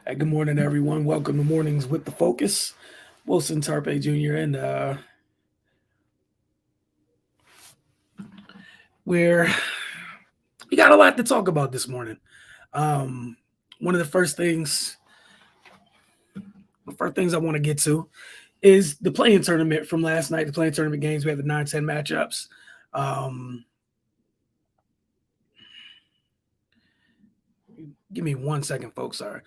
Good morning, everyone. Welcome to Mornings with the Focus. Wilson Tarpe Jr. and where we got a lot to talk about this morning. Um, one of the first things I want to get to is the playing tournament from last night. The playing tournament games. We had the 9-10 matchups. Um, Give me 1 second, folks. Sorry.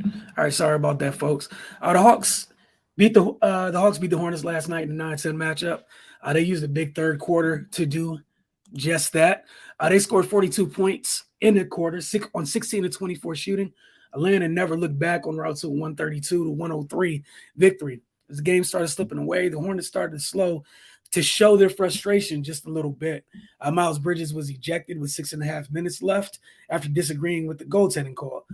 All right, sorry about that, folks. The Hawks beat the Hornets last night in the 9-10 matchup. They used a big third quarter to do just that. They scored 42 points in the quarter, 16 to 24 shooting. Atlanta never looked back on route to 132 to 103 victory. As the game started slipping away, the Hornets started to slow to show their frustration just a little bit. Miles Bridges was ejected with 6.5 minutes left after disagreeing with the goaltending call.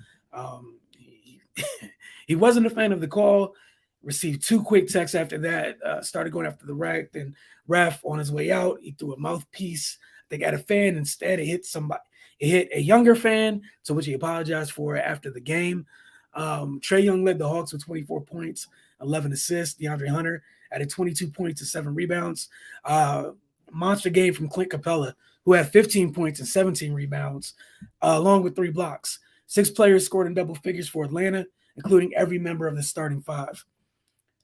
He wasn't a fan of the call. Received two quick texts after that. Started going after the rack. Then ref on his way out, he threw a mouthpiece. They got a fan instead. It hit somebody. It hit a younger fan, to which he apologized for after the game. Trae Young led the Hawks with 24 points, 11 assists. DeAndre Hunter added 22 points and 7 rebounds. Monster game from Clint Capella, who had 15 points and 17 rebounds, along with 3 blocks. 6 players scored in double figures for Atlanta, including every member of the starting 5.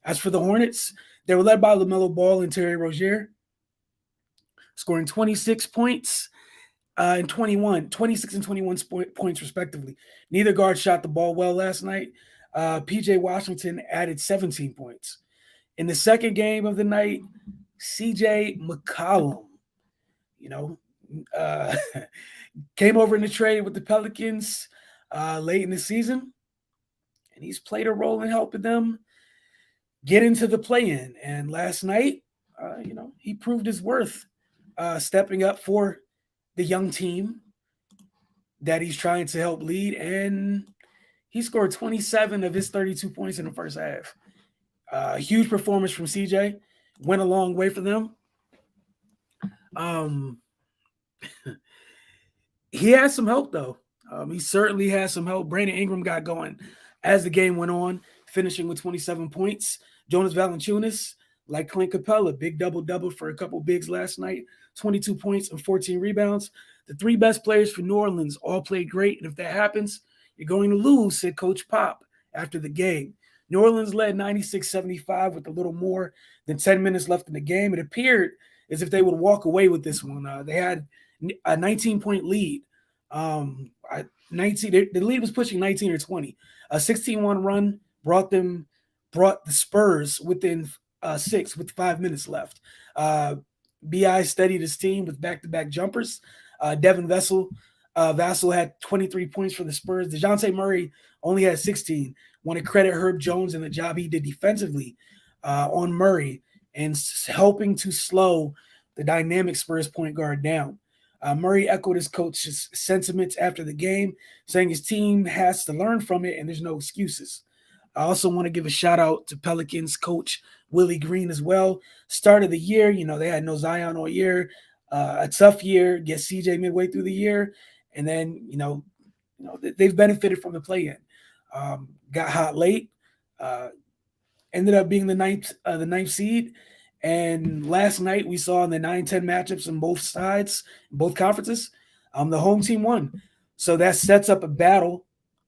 As for the Hornets, they were led by LaMelo Ball and Terry Rozier, scoring 26 points and 26 and 21 points respectively. Neither guard shot the ball well last night. PJ Washington added 17 points. In the second game of the night, CJ McCollum, you know, uh, came over in the trade with the Pelicans late in the season, and he's played a role in helping them get into the play-in. And last night, he proved his worth, stepping up for the young team that he's trying to help lead. And he scored 27 of his 32 points in the first half. Huge performance from CJ. Went a long way for them. Um, he has some help, though. He certainly has some help. Brandon Ingram got going as the game went on, finishing with 27 points. Jonas Valanciunas, like Clint Capella, big double-double for a couple bigs last night, 22 points and 14 rebounds. The 3 best players for New Orleans all played great, and if that happens, you're going to lose, said Coach Pop after the game. New Orleans led 96-75 with a little more than 10 minutes left in the game. It appeared as if they would walk away with this one. They had a 19-point lead. 19. The lead was pushing 19 or 20. A 16-1 run brought the Spurs within 6 with 5 minutes left. Bi steadied his team with back-to-back jumpers. Devin Vassell had 23 points for the Spurs. DeJounte Murray only had 16. Want to credit Herb Jones and the job he did defensively on Murray and helping to slow the dynamic Spurs point guard down. Murray echoed his coach's sentiments after the game, saying his team has to learn from it and there's no excuses. I also want to give a shout out to Pelicans coach Willie Green as well. Start of the year, they had no Zion all year. A tough year, get CJ midway through the year, and then they've benefited from the play-in. Got hot late, ended up being the ninth seed. And last night we saw in the 9-10 matchups on both sides, both conferences, the home team won. So that sets up a battle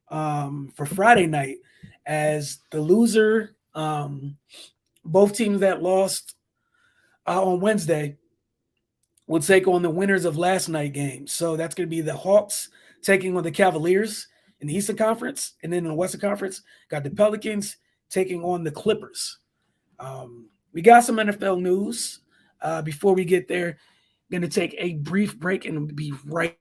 for Friday night as the loser, both teams that lost on Wednesday will take on the winners of last night games. So that's going to be the Hawks taking on the Cavaliers in the Eastern Conference. And then in the Western Conference, got the Pelicans taking on the Clippers. We got some NFL news. Before we get there, going to take a brief break and be right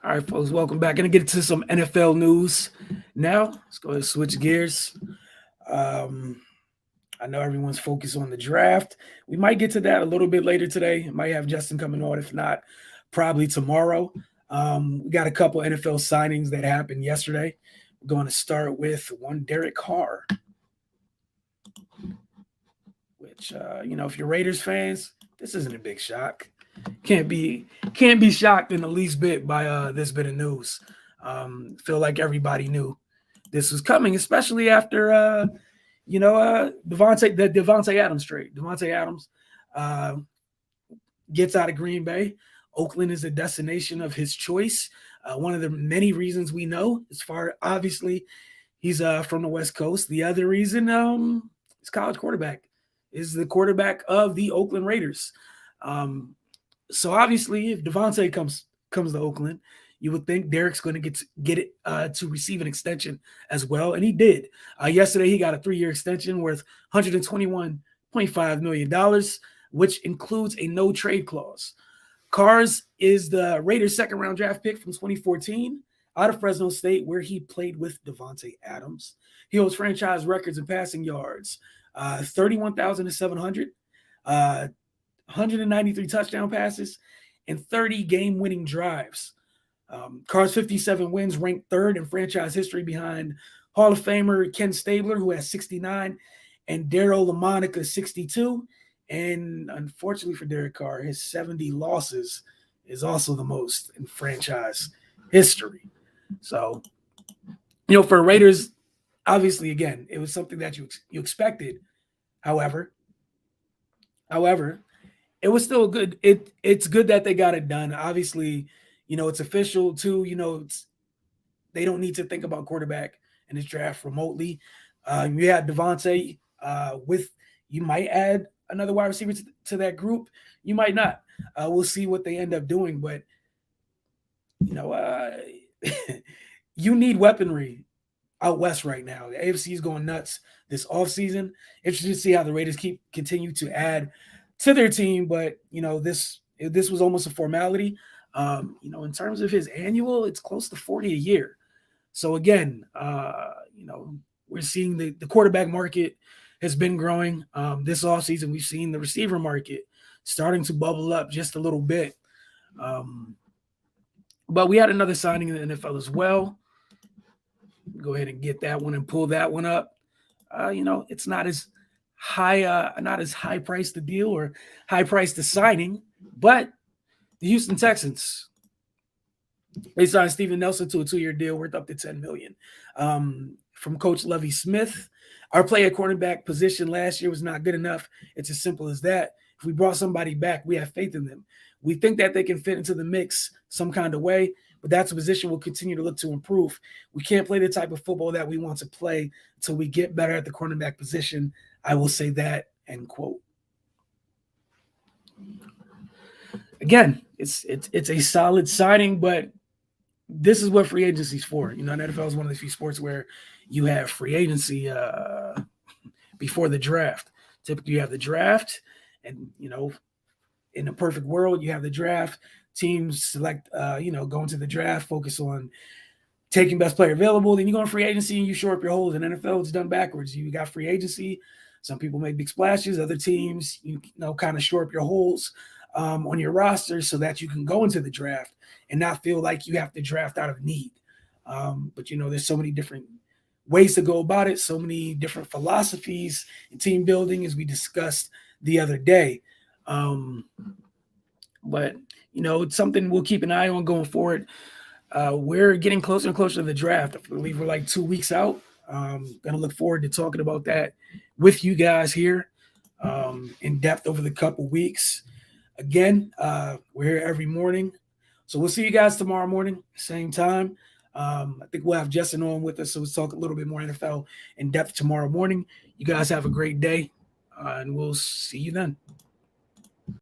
All right, folks, welcome back. Gonna get to some NFL news now. Let's go ahead and switch gears. Um, I know everyone's focused on the draft. We might get to that a little bit later today. Might have Justin coming on. If not, probably tomorrow. We got a couple NFL signings that happened yesterday. We're going to start with one Derek Carr, which if you're Raiders fans, this isn't a big shock. Can't be shocked in the least bit by this bit of news. Feel like everybody knew this was coming, especially after Devontae Adams trade. Devontae Adams uh, gets out of Green Bay. Oakland is a destination of his choice. One of the many reasons we know, as far obviously he's from the West Coast. The other reason is college quarterback. Is the quarterback of the Oakland Raiders. So obviously, if Devontae comes to Oakland, you would think Derek's going to get it to receive an extension as well, and he did. Yesterday, he got a 3-year extension worth $121.5 million, which includes a no trade clause. Carrs is the Raiders' second-round draft pick from 2014 out of Fresno State, where he played with Devontae Adams. He holds franchise records in passing yards, 31,700, 193 touchdown passes, and 30 game-winning drives. Carr's 57 wins ranked third in franchise history behind Hall of Famer Ken Stabler, who has 69, and Daryl LaMonica, 62. And unfortunately for Derek Carr, his 70 losses is also the most in franchise history. So, for Raiders, obviously, again, it was something that you expected. However, it was still good. It's good that they got it done. Obviously, it's official too. They don't need to think about quarterback in this draft remotely. You had Devontae you might add another wide receiver to that group. You might not. We'll see what they end up doing. But, you need weaponry out west right now. The AFC is going nuts this offseason. Interested to see how the Raiders continue to add to their team. But, this was almost a formality. In terms of his annual, it's close to 40 a year. So again, we're seeing the quarterback market has been growing. This offseason, we've seen the receiver market starting to bubble up just a little bit. But we had another signing in the NFL as well. Go ahead and get that one and pull that one up. It's not as high price to deal or high price to signing, but the Houston Texans, they signed Steven Nelson to a 2-year deal worth up to $10 million. From Coach Lovie Smith, our play at cornerback position last year was not good enough. It's as simple as that. If we brought somebody back, we have faith in them. We think that they can fit into the mix some kind of way, but that's a position we'll continue to look to improve. We can't play the type of football that we want to play until we get better at the cornerback position. I will say that, end quote. Again, it's a solid signing, but this is what free agency is for. NFL is one of the few sports where you have free agency before the draft. Typically, you have the draft, and in a perfect world, you have the draft. Teams select, go into the draft, focus on taking best player available. Then you go on free agency and you shore up your holes. In NFL, it's done backwards. You got free agency. Some people make big splashes. Other teams, kind of shore up your holes on your roster so that you can go into the draft and not feel like you have to draft out of need. But there's so many different ways to go about it, so many different philosophies in team building, as we discussed the other day. But it's something we'll keep an eye on going forward. We're getting closer and closer to the draft. I believe we're like 2 weeks out. Gonna look forward to talking about that with you guys here in depth over the couple weeks. Again, we're here every morning. So we'll see you guys tomorrow morning, same time. I think we'll have Justin on with us, so we'll talk a little bit more NFL in depth tomorrow morning. You guys have a great day, and we'll see you then.